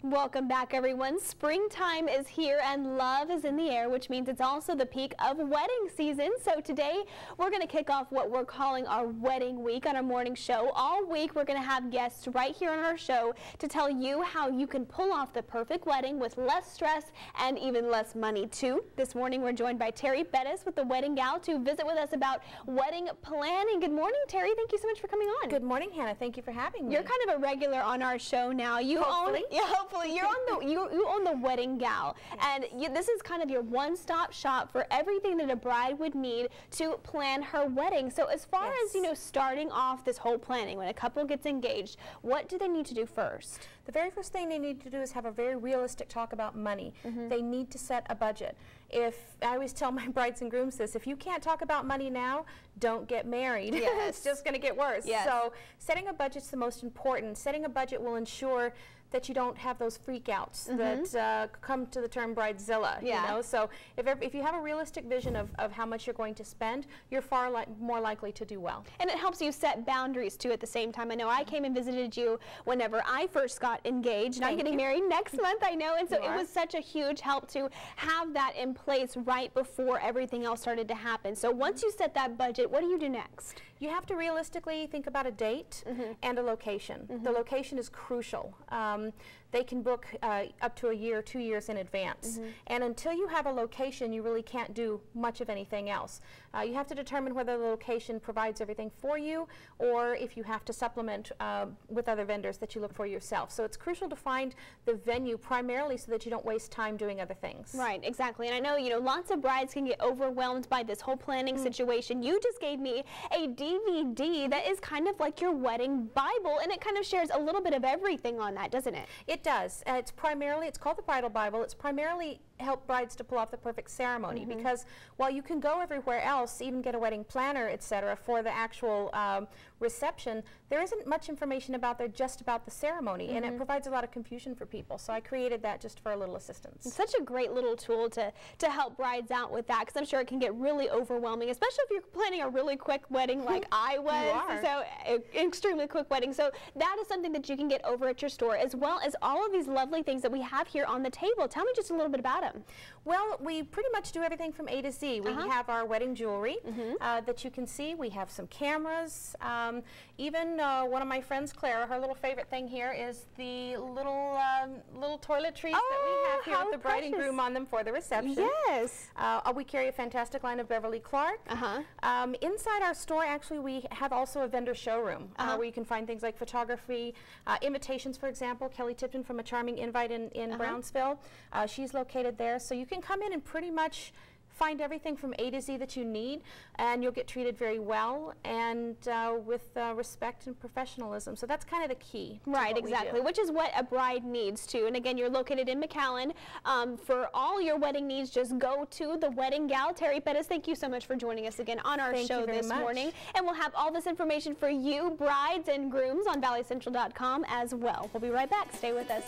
Welcome back, everyone. Springtime is here and love is in the air, which means it's also the peak of wedding season. So today we're going to kick off what we're calling our wedding week on our morning show. All week we're going to have guests right here on our show to tell you how you can pull off the perfect wedding with less stress and even less money too. This morning we're joined by Terry Bettis with the Wedding Gal to visit with us about wedding planning. Good morning, Terry. Thank you so much for coming on. Good morning, Hannah. Thank you for having me. You're kind of a regular on our show now. You Hopefully. You're on you own the Wedding Gal, yes. And this is kind of your one-stop shop for everything that a bride would need to plan her wedding. So as far yes. as starting off this whole planning, when a couple gets engaged, what do they need to do first? The very first thing they need to do is have a very realistic talk about money. They need to set a budget. I always tell my brides and grooms this, if you can't talk about money now, don't get married. Yes. It's just going to get worse. Yes. So setting a budget's the most important. Setting a budget will ensure that you don't have those freakouts that come to the term bridezilla. Yeah. You know? So if you have a realistic vision of how much you're going to spend, you're far more likely to do well. And it helps you set boundaries too at the same time. I know I came and visited you whenever I first got engaged, and I'm getting married next month, I know, and so it was such a huge help to have that in place right before everything else started to happen. So once you set that budget, what do you do next? You have to realistically think about a date and a location. The location is crucial. They can book up to a year, 2 years in advance. And until you have a location, you really can't do much of anything else. You have to determine whether the location provides everything for you, or if you have to supplement with other vendors that you look for yourself. So it's crucial to find the venue primarily so that you don't waste time doing other things. Right, exactly. And I know, lots of brides can get overwhelmed by this whole planning situation. You just gave me a DVD that is kind of like your wedding Bible, and it kind of shares a little bit of everything on that, doesn't it? It does. It's called the Bridal Bible. It's primarily help brides to pull off the perfect ceremony, because while you can go everywhere else, even get a wedding planner, etc., for the actual reception, there isn't much information about there just about the ceremony, and it provides a lot of confusion for people. So I created that just for a little assistance. It's such a great little tool to help brides out with that, because I'm sure it can get really overwhelming, especially if you're planning a really quick wedding like I was. You are. So extremely quick wedding. So that is something that you can get over at your store, as well as all of these lovely things that we have here on the table. Tell me just a little bit about them. Well, we pretty much do everything from A to Z. We have our wedding jewelry that you can see. We have some cameras. Even one of my friends, Clara, her little favorite thing here is the little toiletries that we have here with the bride and groom on them for the reception. Yes. We carry a fantastic line of Beverly Clark. Inside our store, actually, we have also a vendor showroom where you can find things like photography, invitations, for example. Kelly Tipton from A Charming Invite in Brownsville. She's located there. So you can come in and pretty much find everything from A to Z that you need, and you'll get treated very well and with respect and professionalism. So that's kind of the key. Right, exactly, which is what a bride needs too. And again, you're located in McAllen. For all your wedding needs, just go to the Wedding Gal. Terry Bettis, thank you so much for joining us again on our show this morning. And we'll have all this information for you, brides and grooms, on valleycentral.com as well. We'll be right back. Stay with us.